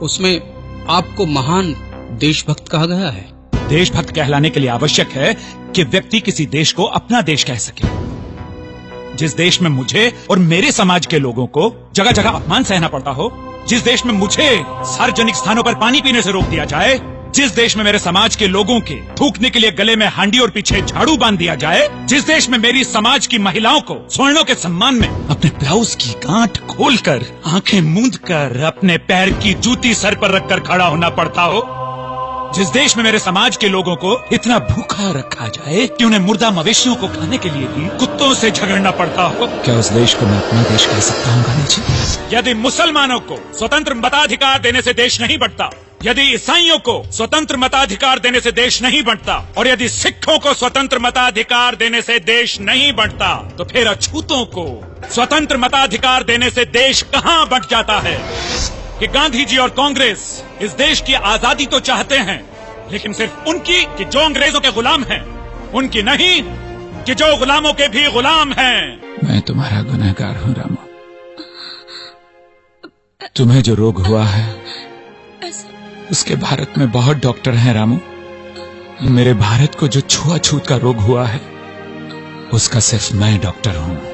उसमें आपको महान देशभक्त कहा गया है। देशभक्त कहलाने के लिए आवश्यक है कि व्यक्ति किसी देश को अपना देश कह सके। जिस देश में मुझे और मेरे समाज के लोगों को जगह जगह अपमान सहना पड़ता हो, जिस देश में मुझे सार्वजनिक स्थानों पर पानी पीने से रोक दिया जाए, जिस देश में मेरे समाज के लोगों के थूकने के लिए गले में हांडी और पीछे झाड़ू बांध दिया जाए, जिस देश में मेरी समाज की महिलाओं को स्वर्णों के सम्मान में अपने ब्लाउज की गांठ खोलकर आंखें मूंद कर अपने पैर की जूती सर पर रखकर खड़ा होना पड़ता हो, जिस देश में मेरे समाज के लोगों को इतना भूखा रखा जाए कि उन्हें मुर्दा मवेशियों को खाने के लिए भी कुत्तों से झगड़ना पड़ता हो, क्या उस देश को मैं अपना देश कह सकता हूँ गांधी जी? यदि मुसलमानों को स्वतंत्र मताधिकार देने से देश नहीं बढ़ता, यदि ईसाइयों को स्वतंत्र मताधिकार देने से देश नहीं बढ़ता, और यदि सिखों को स्वतंत्र मताधिकार देने से देश नहीं बढ़ता, तो फिर अछूतों को स्वतंत्र मताधिकार देने से देश कहाँ बढ़ जाता है? कि गांधी जी और कांग्रेस इस देश की आजादी तो चाहते हैं, लेकिन सिर्फ उनकी कि जो अंग्रेजों के गुलाम हैं, उनकी नहीं कि जो गुलामों के भी गुलाम हैं। मैं तुम्हारा गुनहगार हूँ रामू। तुम्हें जो रोग हुआ है उसके भारत में बहुत डॉक्टर हैं रामू। मेरे भारत को जो छुआछूत का रोग हुआ है उसका सिर्फ मैं डॉक्टर हूँ।